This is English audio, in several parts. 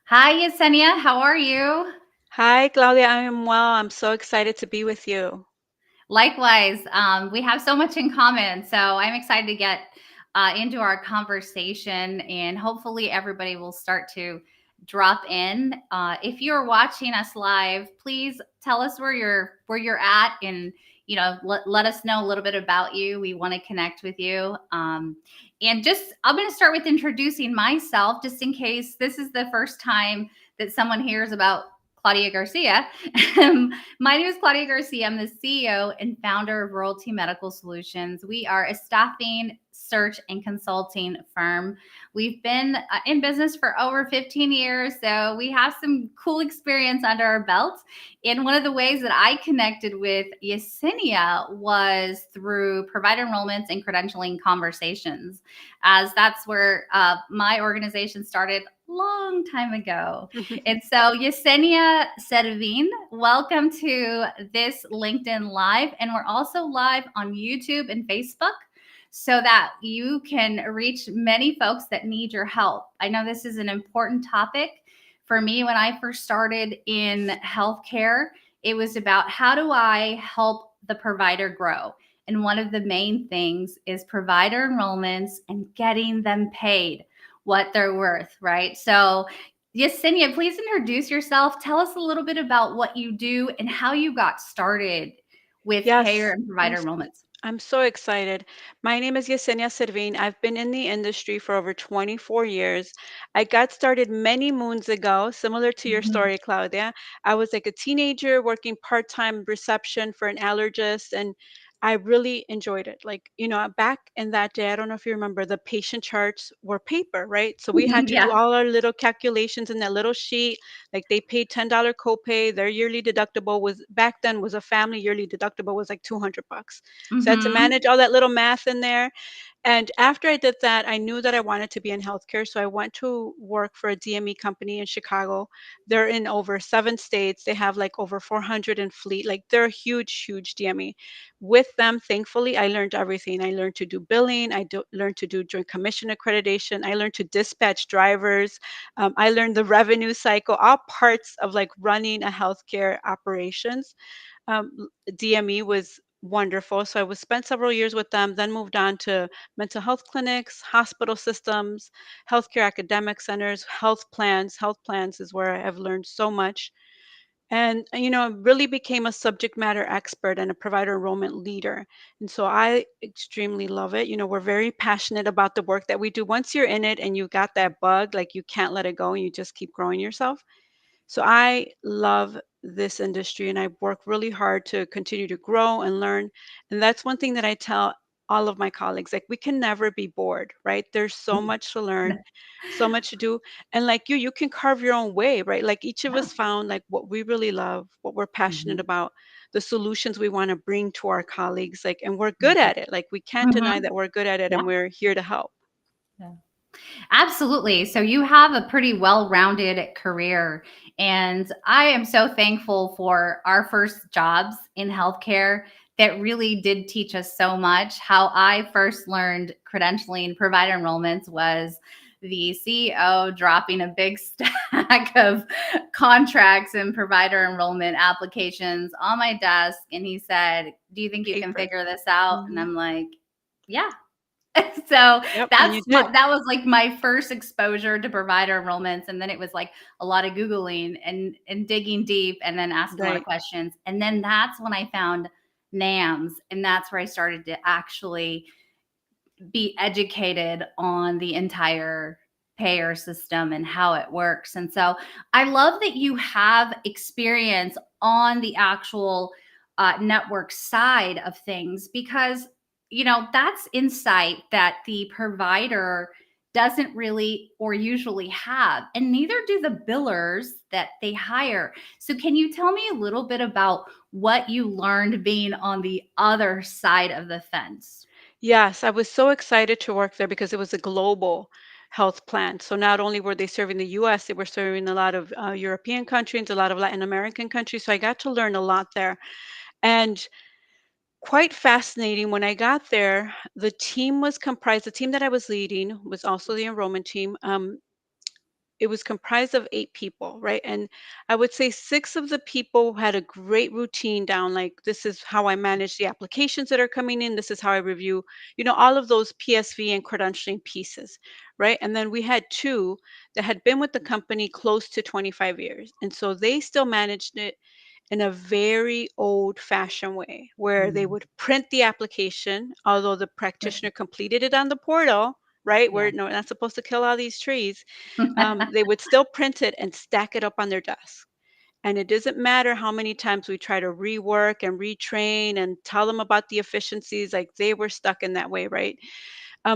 Hi, Yesenia. How are you? Hi, Claudia. I am well. I'm so excited to be with you. Likewise, we have so much in common. So I'm excited to get into our conversation, and hopefully everybody will start to drop in. If you're watching us live, please tell us where you're at, and let us know a little bit about you. We want to connect with you. And just I'm going to start with introducing myself, just in case this is the first time that someone hears about Claudia Garcia. My name is Claudia Garcia. I'm the CEO and founder of Royalty Medical Solutions. We are a staffing, search, and consulting firm. We've been in business for over 15 years, so we have some cool experience under our belt. And one of the ways that I connected with Yesenia was through provider enrollments and credentialing conversations, as that's where my organization started long time ago. And so, Yesenia Servin, welcome to this LinkedIn Live. And we're also live on YouTube and Facebook so that you can reach many folks that need your help. I know this is an important topic. For me, when I first started in healthcare, it was about how do I help the provider grow? And one of the main things is provider enrollments and getting them paid what they're worth, right? So, Yesenia, please introduce yourself. Tell us a little bit about what you do and how you got started with payer Yes, and I'm provider enrollments. I'm so excited. My name is Yesina Servin. I've been in the industry for over 24 years. I got started many moons ago, similar to your Mhm. story, Claudia. I was like a teenager working part-time reception for an allergist, and I really enjoyed it. Like, back in that day, I don't know if you remember, the patient charts were paper, right? So we had to do Yeah. all our little calculations in that little sheet. Like they paid $10 copay. Their yearly deductible was back then was a family yearly deductible was like 200 bucks. So I had to Hmm. manage all that little math in there. And after I did that, I knew that I wanted to be in healthcare. So I went to work for a DME company in Chicago. They're in over 7 states. They have like over 400 in fleet. Like they're a huge, huge DME. With them, thankfully, I learned everything. I learned to do billing. Learned to do joint commission accreditation. I learned to dispatch drivers. I learned the revenue cycle, all parts of like running a healthcare operations. DME was wonderful. So I was spent several years with them, then moved on to mental health clinics, hospital systems, healthcare academic centers, health plans. Health plans is where I have learned so much. And, really became a subject matter expert and a provider enrollment leader. And so I extremely love it. We're very passionate about the work that we do. Once you're in it and you got that bug, like you can't let it go and you just keep growing yourself. So I love this industry and I work really hard to continue to grow and learn. And that's one thing that I tell all of my colleagues, like we can never be bored, right? There's so much to learn, so much to do. And like you can carve your own way, right? Like each of us found like what we really love, what we're passionate about, the solutions we want to bring to our colleagues, like, and we're good at it. Like we can't deny Hmm. that we're good at it Yeah. and we're here to help. Yeah. Absolutely. So you have a pretty well-rounded career, and I am so thankful for our first jobs in healthcare that really did teach us so much. How I first learned credentialing provider enrollments was the CEO dropping a big stack of contracts and provider enrollment applications on my desk, and he said, "Do you think you can Paper. figure this out?" And Hmm. I'm like, "Yeah." So Yep. And you did. that was like my first exposure to provider enrollments, and then it was like a lot of googling and digging deep and then asking a lot of Right. questions, and then that's when I found NAMS, and that's where I started to actually be educated on the entire payer system and how it works. And so I love that you have experience on the actual network side of things, because that's insight that the provider doesn't really or usually have, and neither do the billers that they hire. So can you tell me a little bit about what you learned being on the other side of the fence? Yes, I was so excited to work there because it was a global health plan. So not only were they serving the US, they were serving a lot of European countries, a lot of Latin American countries. So I got to learn a lot there. And quite fascinating when I got there, the team that I was leading was also the enrollment team. it was comprised of 8 people, right? And I would say 6 of the people had a great routine down, like, this is how I manage the applications that are coming in, this is how I review, all of those PSV and credentialing pieces, right? And then we had 2 that had been with the company close to 25 years. And so they still managed it in a very old-fashioned way, where they Mm. would print the application, although the Right. practitioner completed it on the portal, right? Yeah. We're not supposed to kill all these trees. They would still print it and stack it up on their desk. And it doesn't matter how many times we try to rework and retrain and tell them about the efficiencies, like they were stuck in that way, right?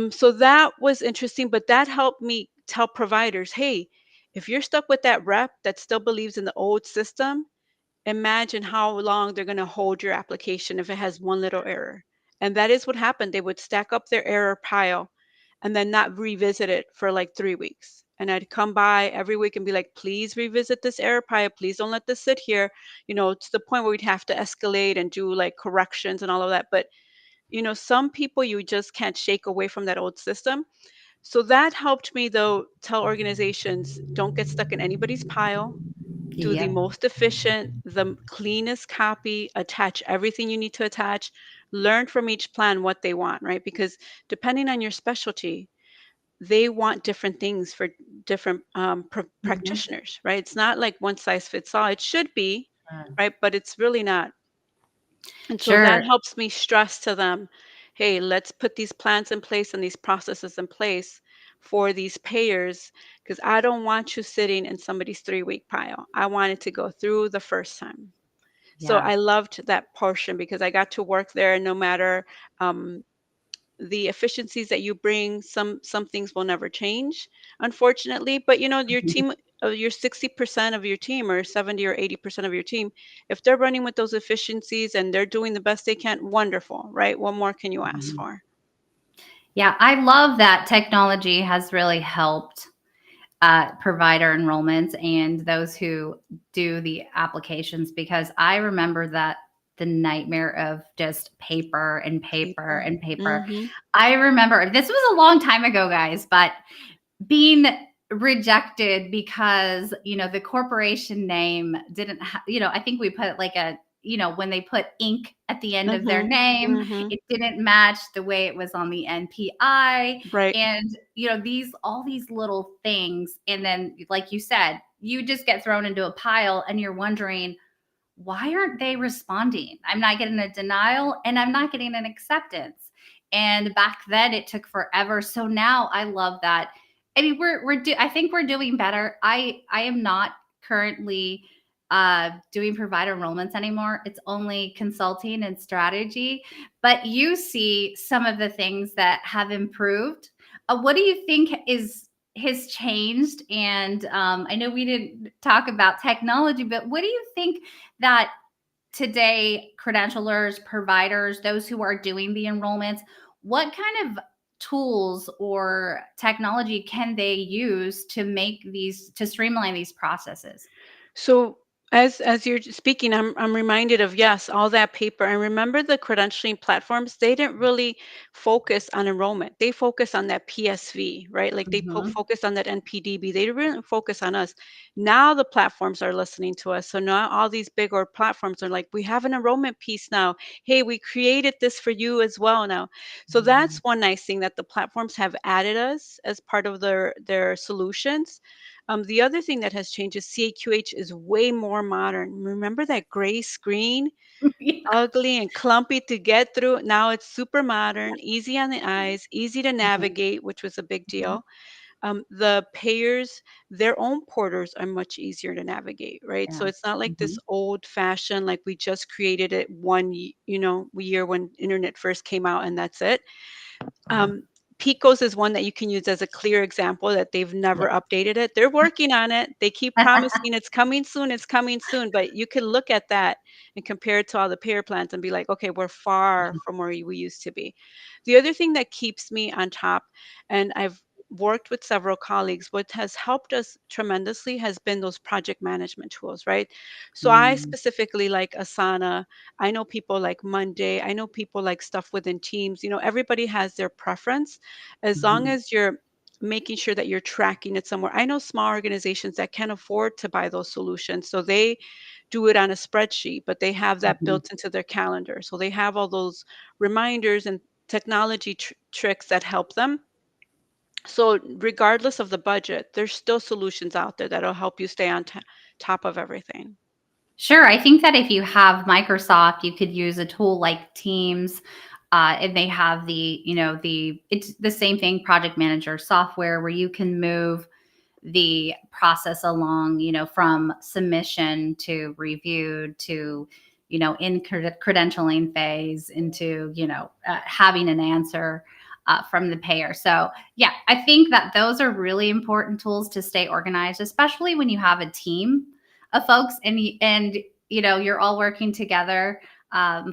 So that was interesting, but that helped me tell providers, hey, if you're stuck with that rep that still believes in the old system, imagine how long they're going to hold your application if it has one little error. And that is what happened. They would stack up their error pile and then not revisit it for like 3 weeks. And I'd come by every week and be like, please revisit this error pile. Please don't let this sit here, to the point where we'd have to escalate and do like corrections and all of that. But, some people you just can't shake away from that old system. So that helped me, though, tell organizations, don't get stuck in anybody's pile, do the Yep. most efficient, the cleanest copy, attach everything you need to attach, learn from each plan what they want, right? Because depending on your specialty, they want different things for different Mhm. practitioners, right? It's not like one size fits all. It should be, Sure. right? But it's really not. And so that Sure. helps me stress to them, hey, let's put these plans in place and these processes in place for these payers, because I don't want you sitting in somebody's 3 week pile. I want it to go through the first time. So Yeah. I loved that portion because I got to work there, and no matter um, the efficiencies that you bring, some things will never change, unfortunately. But your Mhm. team, your 60% of your team, or 70 or 80% of your team, if they're running with those efficiencies and they're doing the best they can, wonderful, right? What more can you ask Mhm. for? Yeah, I love that technology has really helped provider enrollments and those who do the applications, because I remember that the nightmare of just paper and paper Paper. and paper. Hmm. I remember this was a long time ago, guys, but being rejected because the corporation name didn't I think we put like a when they put ink at the end of their Hmm. name, Hmm. it didn't match the way it was on the NPI. Right. And these all these little things, and then like you said, you just get thrown into a pile and you're wondering, why aren't they responding? I'm not getting a denial and I'm not getting an acceptance. And back then it took forever. So now I love that. I mean, I think we're doing better. I am not currently doing provider enrollments anymore. It's only consulting and strategy. But you see some of the things that have improved. What do you think is has changed? And I know we didn't talk about technology, but what do you think that today credentialers, providers, those who are doing the enrollments, what kind of tools or technology can they use to streamline these processes? So as you're speaking, I'm reminded of, yes, all that paper. And remember, the credentialing platforms, they didn't really focus on enrollment. They focus on that PSV, right? Like they Mhm. focus on that NPDB. They didn't focus on us. Now the platforms are listening to us. So now all these big or platforms are like, we have an enrollment piece now. Hey, we created this for you as well now. So Yeah. that's one nice thing that the platforms have added us as part of their solutions. The other thing that has changed is CAQH is way more modern. Remember that gray screen? Yeah. Ugly and clumpy to get through. Now it's super modern, easy on the eyes, easy to Mhm. navigate, which was a big Mhm. deal. The payers, their own portals are much easier to navigate, right? So Yeah. it's not like this Mhm. old fashioned, like we just created it year when internet first came out and that's it. Yeah. Um, Picos is one that you can use as a clear example that they've never Yeah. updated it. They're working on it. They keep promising it's coming soon, but you can look at that and compare it to all the payer plans and be like, okay, we're far from where we used to be. The other thing that keeps me on top, and I've worked with several colleagues, what has helped us tremendously has been those project management tools, right? So I Mm. specifically like Asana. I know people like Monday. I know people like stuff within Teams. Everybody has their preference. As long Mhm. as you're making sure that you're tracking it somewhere. I know small organizations that can afford to buy those solutions, so they do it on a spreadsheet, but they have that Mhm. built into their calendar. So they have all those reminders and technology tricks that help them. So regardless of the budget, there's still solutions out there that'll help you stay on top of everything. Sure. I think that if you have Microsoft, you could use a tool like Teams, and they have it's the same thing, project manager software, where you can move the process along, from submission to review to, in credentialing phase into, having an answer from the payer. So, yeah, I think that those are really important tools to stay organized, especially when you have a team of folks and you're all working together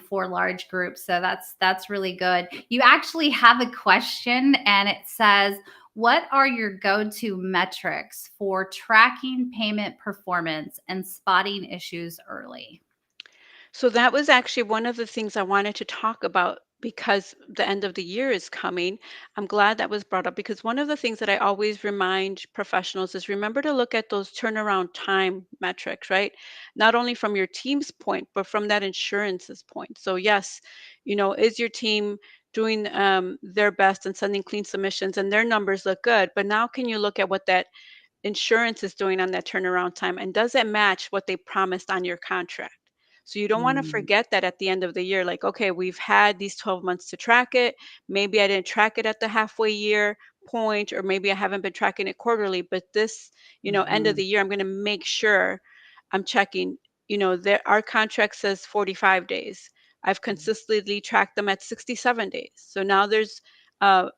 for large groups. So that's really good. You actually have a question, and it says, what are your go-to metrics for tracking payment performance and spotting issues early? So that was actually one of the things I wanted to talk about because the end of the year is coming. I'm glad that was brought up because one of the things that I always remind professionals is remember to look at those turnaround time metrics, right? Not only from your team's point, but from that insurance's point. So, yes, is your team doing their best and sending clean submissions and their numbers look good? But now, can you look at what that insurance is doing on that turnaround time and does it match what they promised on your contract? So you don't want to Mm, forget that at the end of the year, like, okay, we've had these 12 months to track it. Maybe I didn't track it at the halfway year point, or maybe I haven't been tracking it quarterly, but this, end of mhm, the year, I'm going to make sure I'm checking, our contract says 45 days. I've consistently tracked them at 67 days. So now there's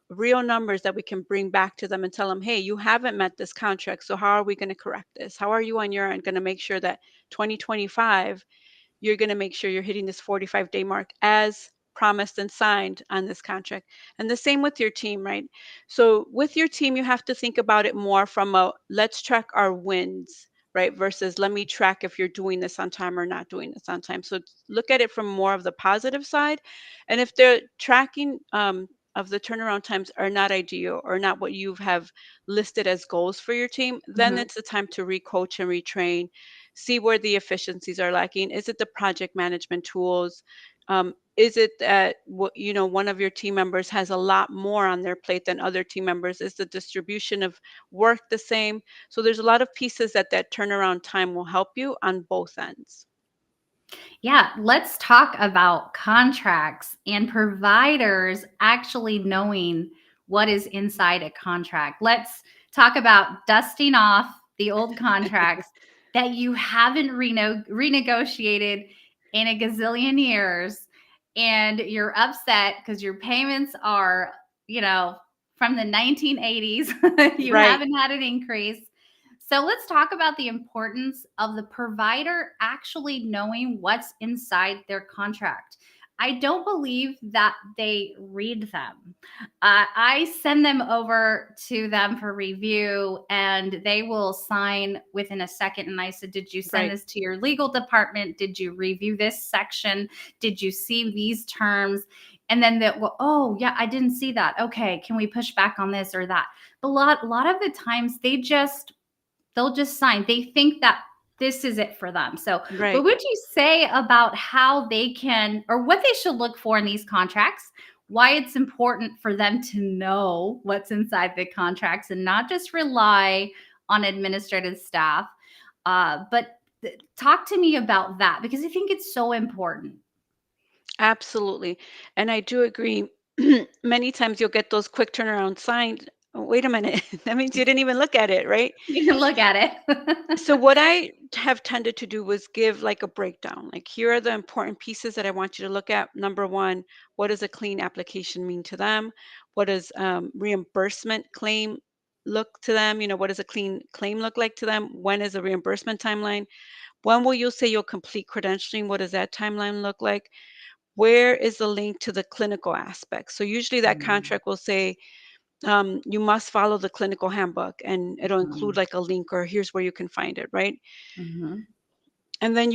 real numbers that we can bring back to them and tell them, hey, you haven't met this contract. So how are we going to correct this? How are you on your end going to make sure that 2025 you're going to make sure you're hitting this 45-day mark as promised and signed on this contract? And the same with your team, right? So with your team, you have to think about it more from a let's track our wins, right? Versus let me track if you're doing this on time or not doing this on time. So look at it from more of the positive side. And if they're tracking of the turnaround times are not ideal or not what you have listed as goals for your team, then mhm. it's the time to recoach and retrain, see where the efficiencies are lacking. Is it the project management tools? Is it that one of your team members has a lot more on their plate than other team members? Is the distribution of work the same? So there's a lot of pieces that turnaround time will help you on both ends. Yeah, let's talk about contracts and providers actually knowing what is inside a contract. Let's talk about dusting off the old contracts that you haven't renegotiated in a gazillion years, and you're upset because your payments are, from the 1980s. You Right, haven't had an increase. So let's talk about the importance of the provider actually knowing what's inside their contract. I don't believe that they read them. I send them over to them for review and they will sign within a second. And I said, did you send right. this to your legal department? Did you review this section? Did you see these terms? And then that, well, oh, yeah, I didn't see that. Okay, can we push back on this or that? A lot of the times they'll just sign. They think that this is it for them. So, what Right. would you say about how they can, or what they should look for in these contracts? Why it's important for them to know what's inside the contracts and not just rely on administrative staff. But talk to me about that because I think it's so important. Absolutely. And I do agree. Many times you'll get those quick turnaround signs. Oh, wait a minute. That means you didn't even look at it, right? You can look at So it. what I have tended to do was give like a breakdown. Like here are the important pieces that I want you to look at. Number one, what does a clean application mean to them? What does reimbursement claim look to them? What does a clean claim look like to them? When is a reimbursement timeline? When will you say you'll complete credentialing? What does that timeline look like? Where is the link to the clinical aspect? So usually that Mm, contract will say you must follow the clinical handbook, and it'll include mm, like a link or here's where you can find it, right? mhm. And then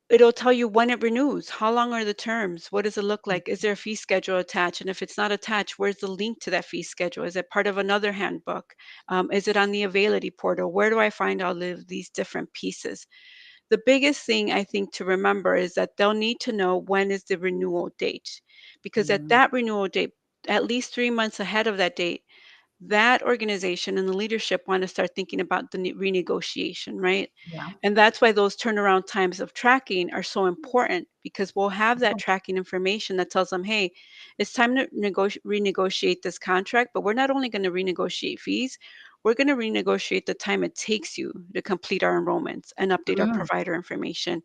it'll tell you when it renews. How long are the terms? What does it look like? Is there a fee schedule attached? And if it's not attached, where's the link to that fee schedule? Is it part of another handbook? Is it on the Availity portal? Where do I find all of these different pieces? The biggest thing I think to remember is that they'll need to know when is the renewal date, because at Mm, that renewal date, at least 3 months ahead of that date, that organization and the leadership want to start thinking about the renegotiation, right? yeah. And that's why those turnaround times of tracking are so important, because we'll have that tracking information that tells them, hey, it's time to renegotiate this contract, but we're not only going to renegotiate fees, we're going to renegotiate the time it takes you to complete our enrollments and update our Mm, provider information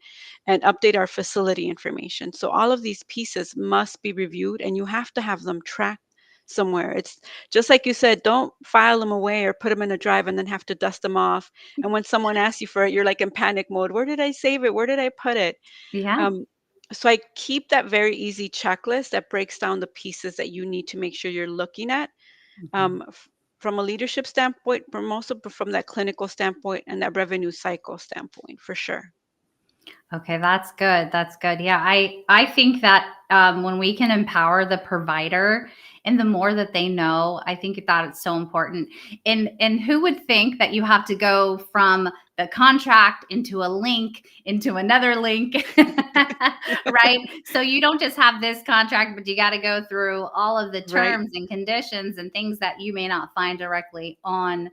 and update our facility information. So all of these pieces must be reviewed, and you have to have them tracked somewhere. It's just like you said, don't file them away or put them in a drive and then have to dust them off. And when someone asks you for it, you're like in panic mode. Where did I save it? Where did I put it? yeah. Um, so I keep that very easy checklist that breaks down the pieces that you need to make sure you're looking at, Mhm. from a leadership standpoint, but also from that clinical standpoint and that revenue cycle standpoint, for sure. Okay, that's good. That's good. Yeah, I think that when we can empower the provider and the more that they know, I think that it's so important. And who would think that you have to go from the contract into a link into another link, right? So you don't just have this contract, but you got to go through all of the Right. terms and conditions and things that you may not find directly on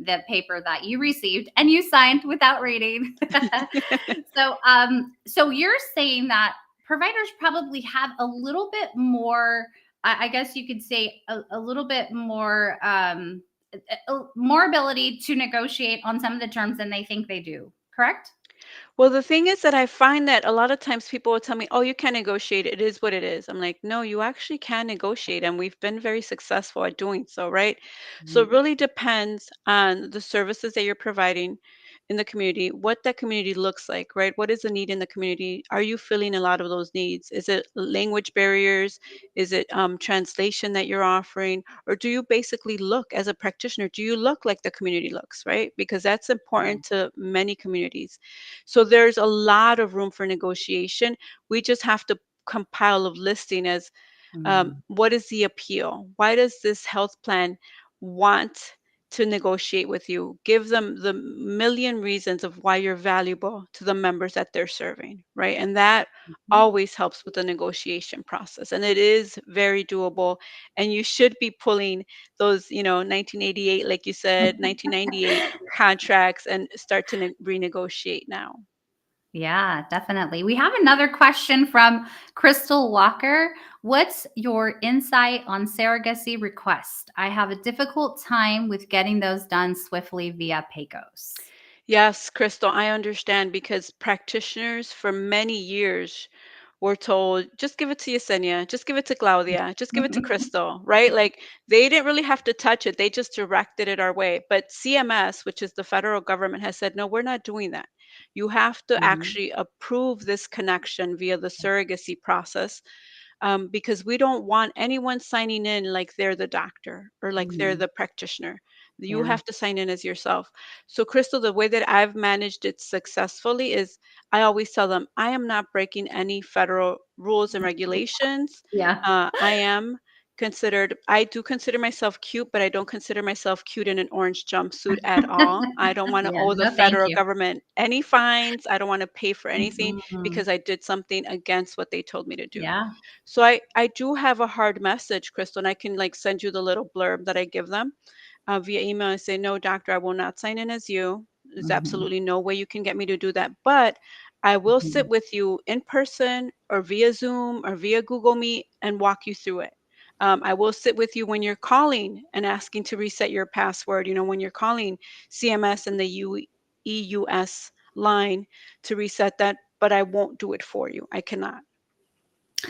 the paper that you received and you signed without reading. So you're saying that providers probably have a little bit more, I guess you could say a little bit more ability to negotiate on some of the terms than they think they do, correct? Well, the thing is that I find that a lot of times people will tell me, "Oh, you can't negotiate. It is what it is." I'm like, "No, you actually can negotiate, and we've been very successful at doing so, right?" So it Mhm. really depends on the services that you're providing in the community, what that community looks like, right? What is the need in the community? Are you filling a lot of those needs? Is it language barriers? Is it translation that you're offering? Or do you basically look as a practitioner? Do you look like the community looks, right? Because that's important to many communities. So there's a lot of room for negotiation. We just have to compile a listing as, Mhm. what is the appeal? Why does this health plan want to negotiate with you? Give them the million reasons of why you're valuable to the members that they're serving, right? And that Mhm. always helps with the negotiation process. And it is very doable. And you should be pulling those, 1988, like you said, 1998 contracts and start to renegotiate now. Yeah, definitely. We have another question from Crystal Walker. What's your insight on surrogacy requests? I have a difficult time with getting those done swiftly via PACOS. Yes, Crystal, I understand, because practitioners for many years were told, just give it to Yesenia, just give it to Claudia, just give it to Crystal, right? Like they didn't really have to touch it. They just directed it our way. But CMS, which is the federal government, has said, no, we're not doing that. You have to Mhm. actually approve this connection via the surrogacy process, because we don't want anyone signing in like they're the doctor or like they're Mhm. the practitioner. You Yeah. have to sign in as yourself. So, Crystal, the way that I've managed it successfully is I always tell them I am not breaking any federal rules and regulations. Yeah. I do consider myself cute, but I don't consider myself cute in an orange jumpsuit at all. I don't want to Yeah. owe the No, thank federal you. government any fines. I don't want to pay for anything Mhm. because I did something against what they told me to do. Yeah. So I do have a hard message, Crystal, and I can like send you the little blurb that I give them via email and say, no, doctor, I will not sign in as you. There's Mhm. absolutely no way you can get me to do that. But I will sit Mhm. with you in person or via Zoom or via Google Meet and walk you through it. I will sit with you when you're calling and asking to reset your password. When you're calling CMS and the EUS line to reset that, but I won't do it for you. I cannot.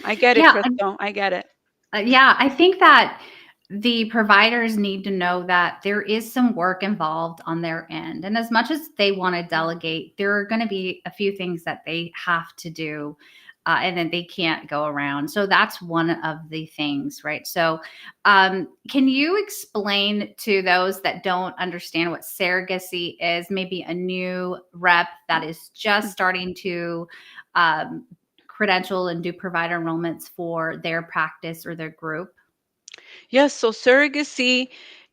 I get it, Yeah. Crystal. I get it. Yeah, I think that the providers need to know that there is some work involved on their end. And as much as they want to delegate, there are going to be a few things that they have to do. and then they can't go around. So that's one of the things, right? So, can you explain to those that don't understand what surrogacy is, maybe a new rep that is just starting to um, credential and do provider enrollments for their practice or their group? Yes, so surrogacy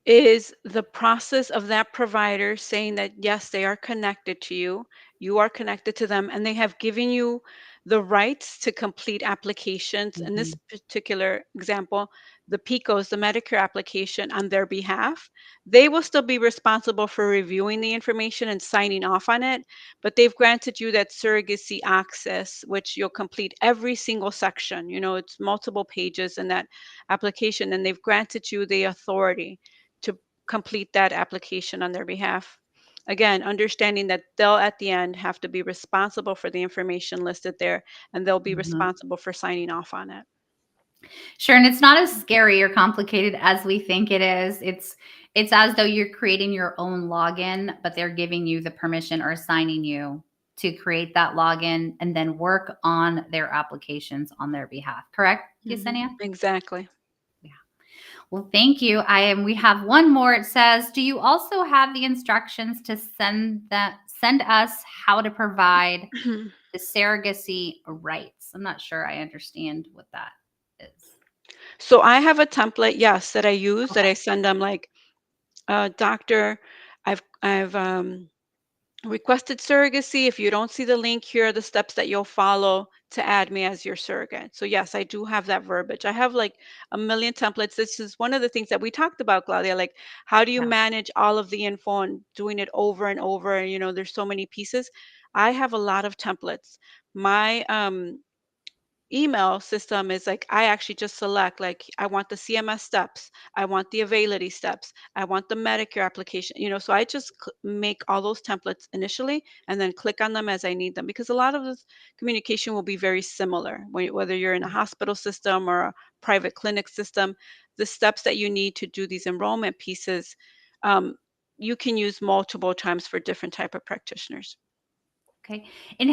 is the process of that provider saying that yes, they are connected to you, you are connected to them, and they have given you the rights to complete applications. In this Mhm. particular example, the PICOs, the Medicare application on their behalf, they will still be responsible for reviewing the information and signing off on it, but they've granted you that surrogacy access, which you'll complete every single section. You know, it's multiple pages in that application, and they've granted you the authority to complete that application on their behalf. Again, understanding that they'll at the end have to be responsible for the information listed there, and they'll be Mhm. responsible for signing off on it. Sure, and it's not as scary or complicated as we think it is. It's as though you're creating your own login, but they're giving you the permission or assigning you to create that login and then work on their applications on their behalf. Correct, Yesenia? Exactly. Yeah. Well, thank you. We have one more. It says, "Do you also have the instructions to send us how to provide the surrogacy rights?" I'm not sure I understand what that is. So I have a template, yes, that I use that Okay. I send them like, doctor, I've requested surrogacy. If you don't see the link, here are the steps that you'll follow to add me as your surrogate. So yes, I do have that verbiage. I have like a million templates. This is one of the things that we talked about, Claudia. Like, how do you Yeah. manage all of the info and doing it over and over? And, there's so many pieces. I have a lot of templates. My email system is like, I actually just select, like, I want the CMS steps, I want the availability steps, I want the Medicare application, so I just make all those templates initially and then click on them as I need them, because a lot of this communication will be very similar whether you're in a hospital system or a private clinic system. The steps that you need to do these enrollment pieces, um, you can use multiple times for different type of practitioners. Okay. And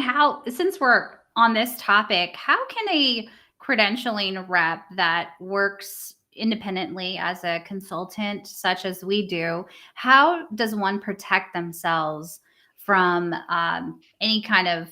since we're on this topic, how can a credentialing rep that works independently as a consultant, such as we do, how does one protect themselves from any kind of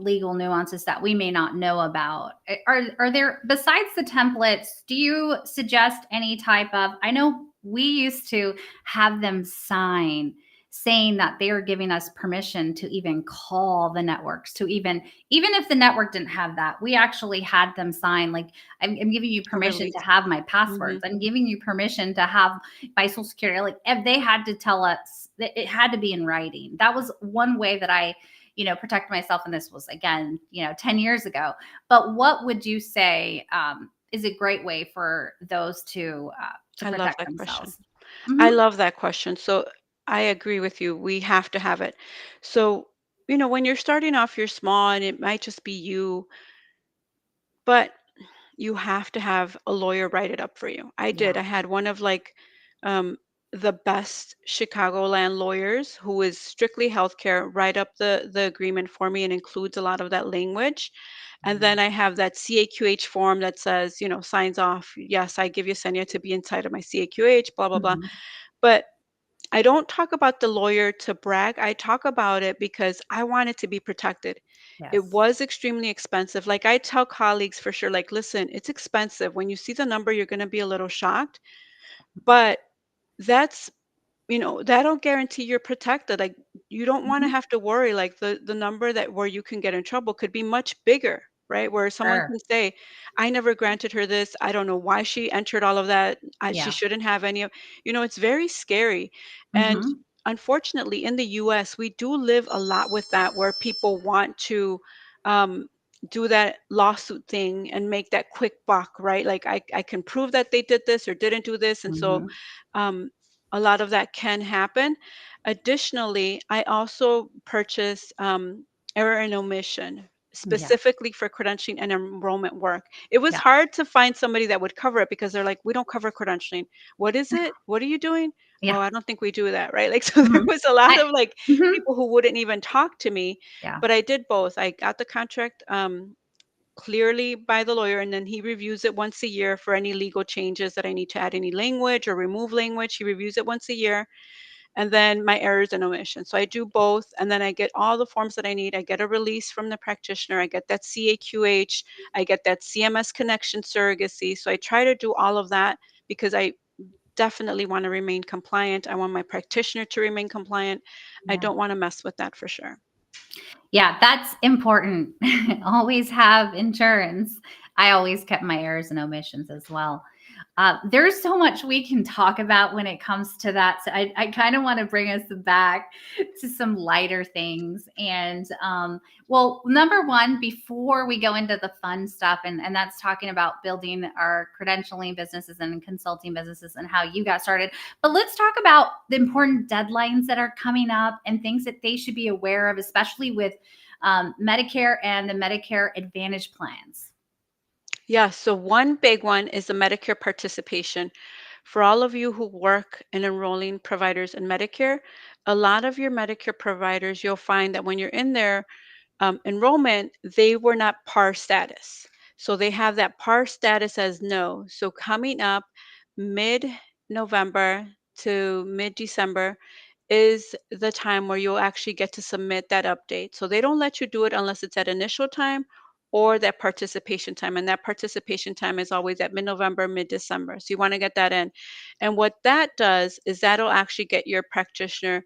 legal nuances that we may not know about? Are there, besides the templates, do you suggest any type of? I know we used to have them sign saying that they are giving us permission to even call the networks, to even if the network didn't have that, we actually had them sign, like, I'm giving you A permission to release. have my Hmm. passwords, I'm giving you permission to have my social security, like, if they had to tell us that, it had to be in writing. That was one way that I protect myself, and this was, again, 10 years ago. But what would you say is a great way for those to I love protect that question. themselves? I Hmm. love that question. So I agree with you. We have to have it. So, when you're starting off, you're small and it might just be you, but you have to have a lawyer write it up for you. I Yeah. did. I had one of like um, the best Chicagoland lawyers who is strictly healthcare write up the agreement for me and includes a lot of that language. And then I have that CAQH form that says, signs off, yes, I give Yesenia to be inside of my CAQH, blah, blah, blah. Mhm. But I don't talk about the lawyer to brag. I talk about it because I want it to be protected. It Yes. was extremely expensive. Like, I tell colleagues for sure, like, listen, it's expensive. When you see the number, you're going to be a little shocked, but that's that'll guarantee you're protected. Like, you don't want to Mhm. have to worry, like, the number that where you can get in trouble could be much bigger, right? Where someone Sure. can say, I never granted her this. I don't know why she entered all of that. She Yeah. shouldn't have any of, it's very scary. And Mhm. unfortunately, in the US, we do live a lot with that, where people want to um, do that lawsuit thing and make that quick buck, right? Like, I can prove that they did this or didn't do this. And so Mhm. um, a lot of that can happen. Additionally, I also purchase error and omission Yeah. specifically for credentialing and enrollment work. It was Yeah. hard to find somebody that would cover it because they're like, we don't cover credentialing. What is it? What are you doing? Oh, Yeah. I don't think we do that, right? Like, so there Mhm. was a lot I of like Mhm. people who wouldn't even talk to me, Yeah. but I did both. I got the contract clearly by the lawyer, and then he reviews it once a year for any legal changes that I need to add any language or remove language. He reviews it once a year, and then my errors and omissions. So I do both, and then I get all the forms that I need. I get a release from the practitioner. I get that CAQH. I get that CMS connection surrogacy. So I try to do all of that because I definitely want to remain compliant. I want my practitioner to remain compliant. I Yeah. don't want to mess with that for sure. Yeah, that's important. Always have insurance. I always kept my errors and omissions as well. There's so much we can talk about when it comes to that. So I kind of want to bring us back to some lighter things. And well, number one, before we go into the fun stuff, and that's talking about building our credentialing businesses and consulting businesses and how you got started. But let's talk about the important deadlines that are coming up and things that they should be aware of, especially with Medicare and the Medicare Advantage plans. Yeah, so one big one is the Medicare participation. For all of you who work in enrolling providers in Medicare, a lot of your Medicare providers, you'll find that when you're in there, enrollment, they were not PAR status. So they have that PAR status as no. So coming up mid November to mid December is the time where you'll actually get to submit that update. So they don't let you do it unless it's at initial time or that participation time. And that participation time is always at mid November, mid December. So you want to get that in. And what that does is that'll actually get your practitioner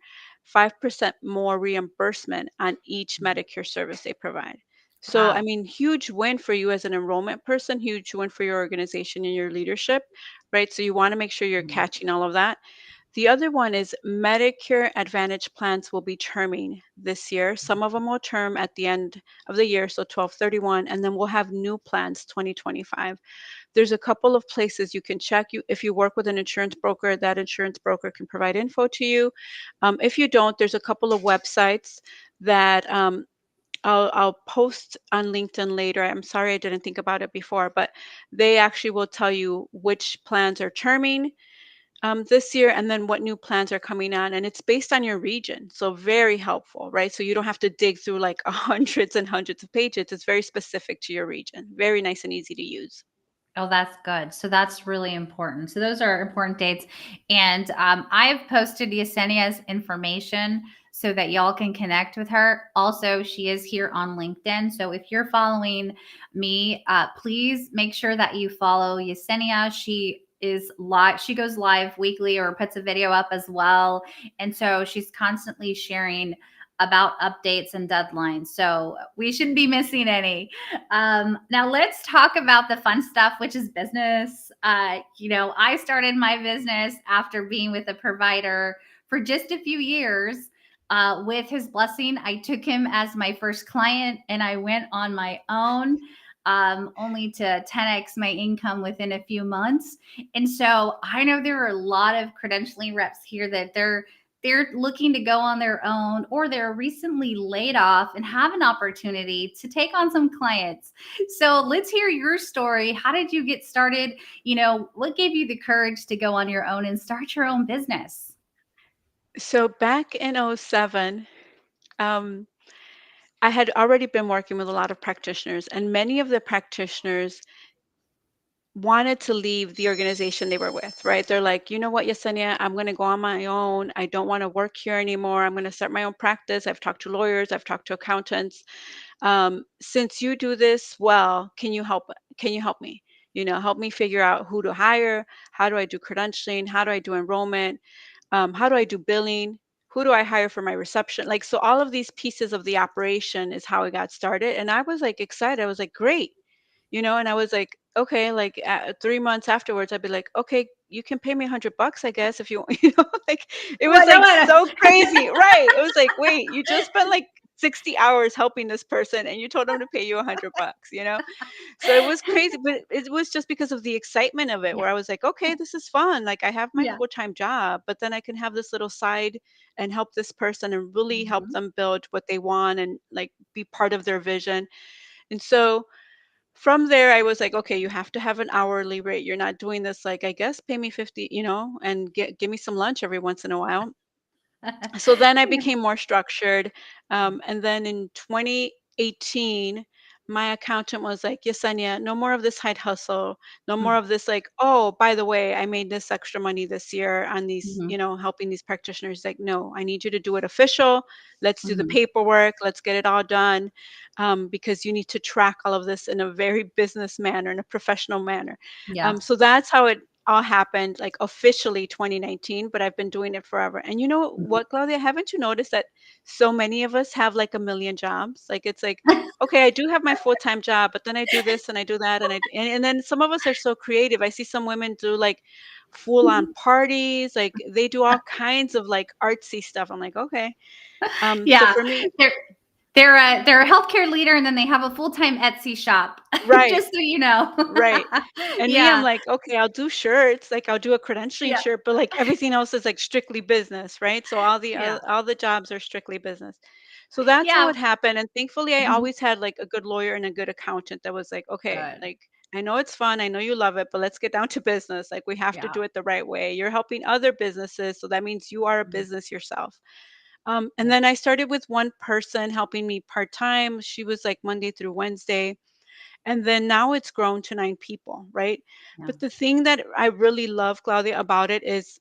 5% more reimbursement on each Medicare service they provide. So, I Wow. mean, huge win for you as an enrollment person, huge win for your organization and your leadership, right? So, you want to make sure you're catching all of that. The other one is Medicare Advantage plans will be terming this year. Some of them will term at the end of the year, so 12/31, and then we'll have new plans 2025. There's a couple of places you can check. You, if you work with an insurance broker, that insurance broker can provide info to you. If you don't, there's a couple of websites that I'll post on LinkedIn later. I'm sorry I didn't think about it before, but they actually will tell you which plans are terming this year and then what new plans are coming on. And it's based on your region. So very helpful, right? So you don't have to dig through like hundreds and hundreds of pages. It's very specific to your region. Very nice and easy to use. Oh, that's good. So that's really important. So those are important dates. And I've posted Yesenia's information so that y'all can connect with her. Also, she is here on LinkedIn. So if you're following me, please make sure that you follow Yesenia. She is live. She goes live weekly or puts a video up as well. And so she's constantly sharing about updates and deadlines. So we shouldn't be missing any. Now let's talk about the fun stuff, which is business. I started my business after being with a provider for just a few years. With his blessing, I took him as my first client and I went on my own. Only to 10x my income within a few months. And so I know there are a lot of credentialing reps here that they're looking to go on their own or they're recently laid off and have an opportunity to take on some clients. So let's hear your story. How did you get started? What gave you the courage to go on your own and start your own business? So back in '07, um, I had already been working with a lot of practitioners, and many of the practitioners wanted to leave the organization they were with, right? They're like, you know what, Yesenia, I'm going to go on my own. I don't want to work here anymore. I'm going to start my own practice. I've talked to lawyers, I've talked to accountants. Since you do this well, Can you help me? Help me figure out who to hire. How do I do credentialing? How do I do enrollment? How do I do billing? Who do I hire for my reception? Like, so all of these pieces of the operation is how I got started. And I was like excited. I was like, great. And I was like, okay, like 3 months afterwards, I'd be like, okay, you can pay me $100, I guess, if you want, like it was Well, no, like so crazy, right? It was like, wait, you just spent like 60 hours helping this person and you told them to pay you $100. So it was crazy, but it was just because of the excitement of it, yeah, where I was like, okay, this is fun. Like I have my yeah. full-time job, but then I can have this little side and help this person and really help Mhm. them build what they want and like be part of their vision. And so from there, I was like, okay, you have to have an hourly rate. You're not doing this like, I guess, pay me 50, and give me some lunch every once in a while. So then I became more structured. And then in 2018, my accountant was like, Yesenia, no more of this side hustle, no more Mm, of this, like, oh, by the way, I made this extra money this year on these, mhm, helping these practitioners. Like, no, I need you to do it official. Let's do the mhm. paperwork. Let's get it all done, because you need to track all of this in a very business manner, in a professional manner. Yeah. So that's how it all happened, like officially 2019, but I've been doing it forever. And you know Mhm. what, Claudia, haven't you noticed that so many of us have like a million jobs? Like, it's like, okay, I do have my full-time job, but then I do this and I do that, and then some of us are so creative. I see some women do like full-on parties, like they do all kinds of like artsy stuff. I'm like, okay. So Yeah. for me, They're they're a healthcare leader, and then they have a full-time Etsy shop, right, just so you know. right. And me, I'm Yeah. like, okay, I'll do shirts, like I'll do a credentialing Yeah. shirt, but like everything else is like strictly business, right? So Yeah. all the jobs are strictly business. So that's how Yeah. it happened. And thankfully, I Mhm. always had like a good lawyer and a good accountant that was like, okay, Good. like I know it's fun, I know you love it, but let's get down to business. Like we have to Yeah. do it the right way. You're helping other businesses, so that means you are a Mhm. business yourself. And Yeah. then I started with one person helping me part time. She was like Monday through Wednesday, and then now it's grown to 9 people, right? Yeah. But the thing that I really love, Claudia, about it is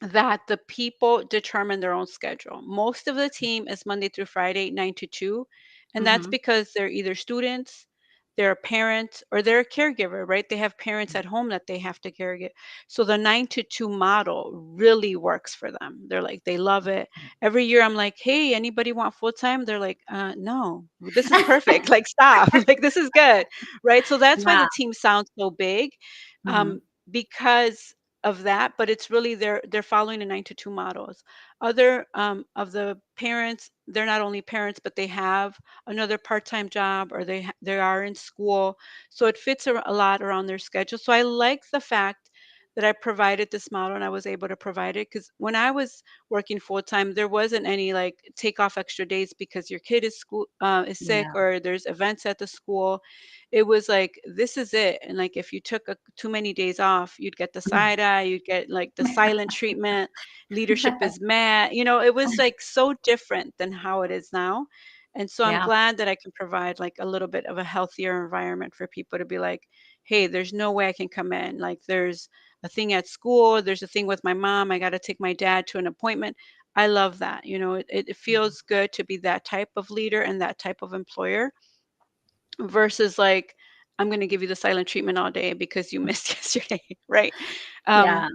that the people determine their own schedule. Most of the team is Monday through Friday, 9 to 2. And that's Mhm. because they're either students, they're a parent, or they're a caregiver, right? They have parents at home that they have to caregive. So the 9 to 2 model really works for them. They're like, they love it. Every year I'm like, hey, anybody want full time? They're like, no, this is perfect. Like, stop. Like, this is good. Right. So that's why Yeah. the team sounds so big. Mhm. Because of that, but it's really they're following a 9 to 2 models. Other of the parents, they're not only parents, but they have another part-time job, or they are in school, so it fits a lot around their schedule. So I like the fact that I provided this model and I was able to provide it, because when I was working full-time, there wasn't any like take off extra days because your kid is sick, Yeah. or there's events at the school. It was like, this is it. And like, if you took too many days off, you'd get the side eye, you'd get like the silent treatment. Leadership is mad. It was like so different than how it is now. And so I'm Yeah. glad that I can provide like a little bit of a healthier environment for people to be like, hey, there's no way I can come in. Like, there's a thing at school, there's a thing with my mom, I got to take my dad to an appointment. I love that. It feels good to be that type of leader and that type of employer, versus like, I'm going to give you the silent treatment all day because you missed yesterday, right? Um, Yeah.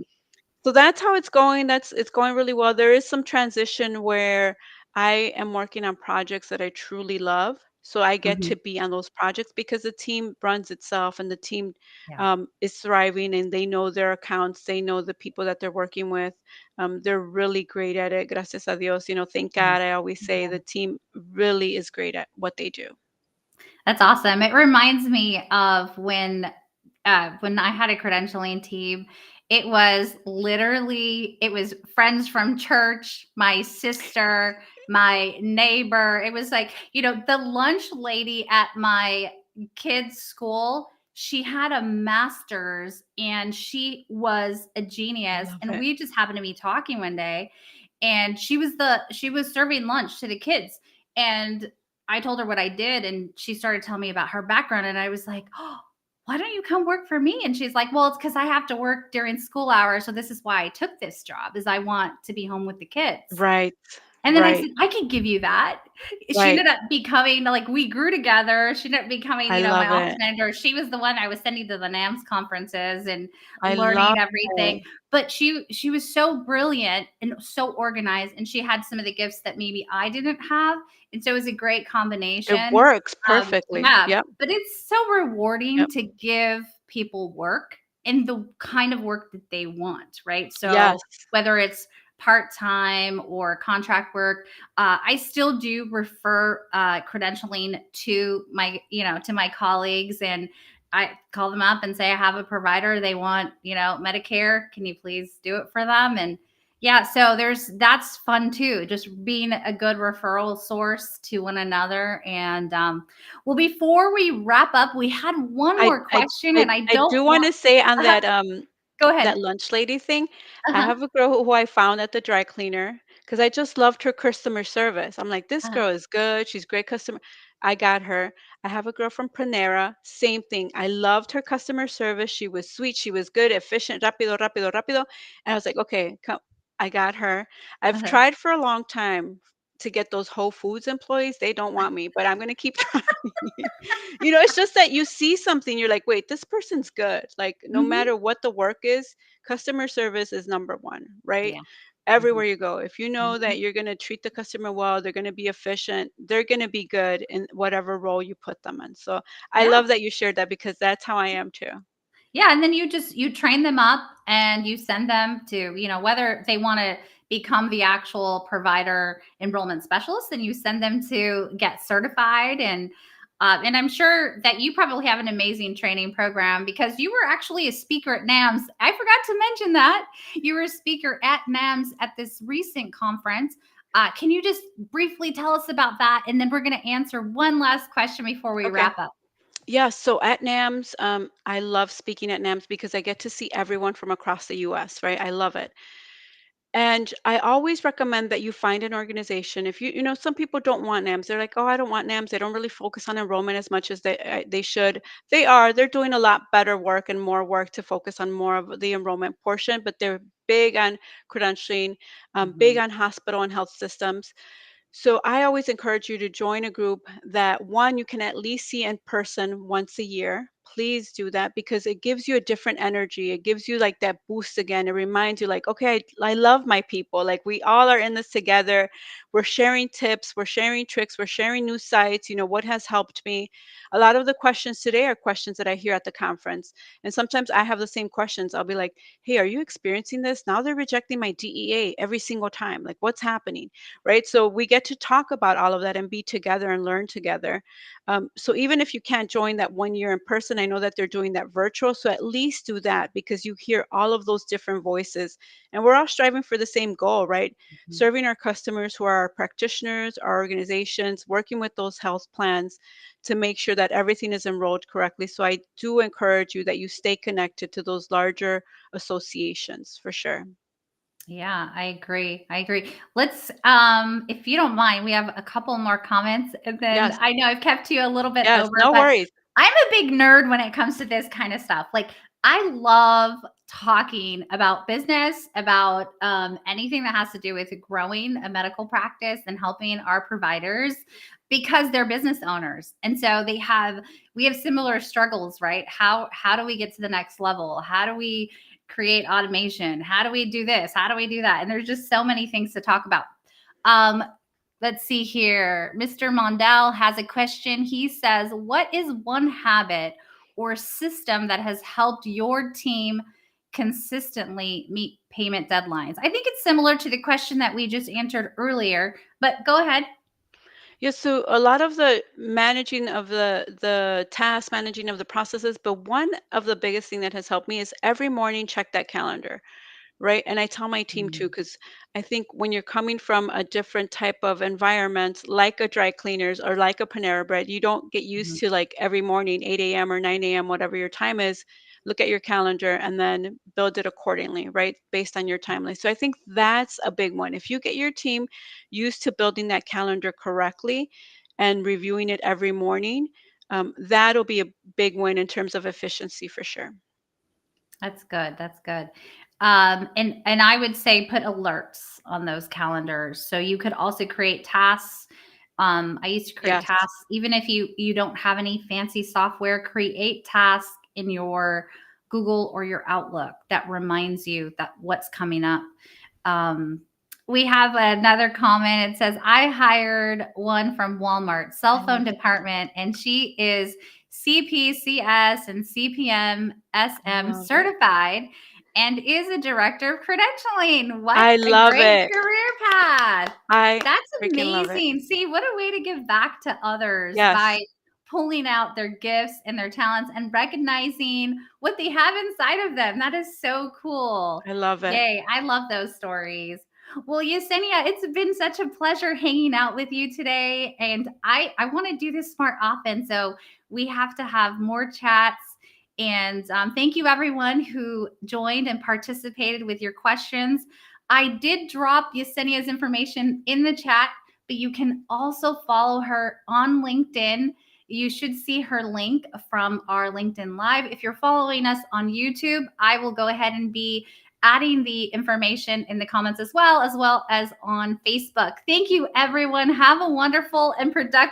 so that's how it's going. It's going really well. There is some transition where I am working on projects that I truly love. So I get Mhm. to be on those projects because the team runs itself, and the team Yeah. is thriving, and they know their accounts. They know the people that they're working with. They're really great at it. Gracias a Dios. Thank Yeah. God. I always say the team really is great at what they do. That's awesome. It reminds me of when I had a credentialing team. It was friends from church, my sister, my neighbor. It was like, the lunch lady at my kids' school. She had a master's and she was a I genius. love And it. we just happened to be talking one day, and she was serving lunch to the kids. And I told her what I did, and she started telling me about her background. And I was like, oh, why don't you come work for me? And she's like, well, it's because I have to work during school hours. So this is why I took this job, is I want to be home with the kids. Right. And then I said, Right. I could give you that. She Right. ended up becoming like, we grew together. She ended up becoming, I my love office it. manager. She was the one I was sending to the NAMS conferences and I learning love everything. it. But she was so brilliant and so organized, and she had some of the gifts that maybe I didn't have. And so it was a great It combination. works perfectly. Yeah, Yep. but it's so rewarding Yep. to give people work and the kind of work that they want, right? So Yes. whether it's part-time or contract work, I still do refer credentialing to my colleagues, and I call them up and say, I have a provider, they want, Medicare, can you please do it for them? And yeah, so that's fun too, just being a good referral source to one another. And well, before we wrap up, we had one I more I question, I and I I don't do want. wanna say on Uh-huh, that, Go ahead. that lunch lady thing. I Uh-huh. have a girl who I found at the dry cleaner because I just loved her customer service. I'm like, this Uh-huh. girl is good. She's great customer. I got her. I have a girl from Panera. Same thing. I loved her customer service. She was sweet. She was good, efficient, rápido, rápido, rápido. And I was like, okay, come. I got her. I've Uh-huh. tried for a long time to get those Whole Foods employees. They don't want me, but I'm gonna keep trying. It's just that you see something, you're like, wait, this person's good. Like, no Mhm. matter what the work is, customer service is number one, right? Yeah. Mhm. Everywhere you go. If you know that Mhm. you're going to treat the customer well, they're going to be efficient, they're going to be good in whatever role you put them in. So I Yeah. love that you shared that because that's how I am too. Yeah, and then you train them up and you send them to, whether they want to become the actual provider enrollment specialist, and you send them to get certified. And I'm sure that you probably have an amazing training program because you were actually a speaker at NAMS. I forgot to mention that you were a speaker at NAMS at this recent conference. Can you just briefly tell us about that? And then we're going to answer one last question before we Okay. wrap up. Yeah, so at NAMS, I love speaking at NAMS because I get to see everyone from across the US, right? I love it. And I always recommend that you find an organization. If some people don't want NAMS. They're like, oh, I don't want NAMS. They don't really focus on enrollment as much as they should. They are. They're doing a lot better work and more work to focus on more of the enrollment portion, but they're big on credentialing, big Mhm. on hospital and health systems. So I always encourage you to join a group that one you can at least see in person once a year. Please do that because it gives you a different energy. It gives you like that boost again. It reminds you like, okay, I love my people. Like we all are in this together. We're sharing tips, we're sharing tricks, we're sharing new sites, what has helped me. A lot of the questions today are questions that I hear at the conference. And sometimes I have the same questions. I'll be like, hey, are you experiencing this? Now they're rejecting my DEA every single time. Like what's happening? Right? So we get to talk about all of that and be together and learn together. So even if you can't join that 1 year in person, I know that they're doing that virtual. So at least do that because you hear all of those different voices. And we're all striving for the same goal, right? Mhm. Serving our customers who are our practitioners, our organizations, working with those health plans to make sure that everything is enrolled correctly. So I do encourage you that you stay connected to those larger associations for sure. Yeah, I agree. I agree. Let's if you don't mind, we have a couple more comments and then Yes. I know I've kept you a little bit Yes. over, No but worries. I'm a big nerd when it comes to this kind of stuff. Like I love talking about business, about anything that has to do with growing a medical practice and helping our providers because they're business owners. And so we have similar struggles, right? How do we get to the next level? How do we create automation? How do we do this? How do we do that? And there's just so many things to talk about. Um, let's see here. Mr. Mondell has a question. He says, what is one habit or system that has helped your team consistently meet payment deadlines? I think it's similar to the question that we just answered earlier, but go ahead. Yes, so a lot of the managing of the task, managing of the processes, but one of the biggest thing that has helped me is every morning check that calendar. Right. And I tell my team too, Mm, because I think when you're coming from a different type of environment, like a dry cleaners or like a Panera Bread, you don't get used mhm. to like every morning, 8 a.m. or 9 a.m., whatever your time is, look at your calendar and then build it accordingly, right? Based on your timeline. So I think that's a big one. If you get your team used to building that calendar correctly and reviewing it every morning, that'll be a big win in terms of efficiency for sure. That's good. That's good. And I would say put alerts on those calendars. So you could also create tasks. I used to create Yes, tasks, even if you don't have any fancy software. Create tasks in your Google or your Outlook that reminds you that what's coming up. Um, we have another comment. It says, I hired one from Walmart I cell phone love it. department, and she is CPCS and CPM I SM love it. certified and is a director of credentialing. What I a love great it. career path. I That's freaking love it. amazing. See, what a way to give back to others by Yes, pulling out their gifts and their talents and recognizing what they have inside of them. That is so cool. I love it. Yay, I love those stories. Well, Yesenia, it's been such a pleasure hanging out with you today. And I want to do this smart often. So we have to have more chats And thank you, everyone who joined and participated with your questions. I did drop Yesenia's information in the chat, but you can also follow her on LinkedIn. You should see her link from our LinkedIn Live. If you're following us on YouTube, I will go ahead and be adding the information in the comments as well as on Facebook. Thank you, everyone. Have a wonderful and productive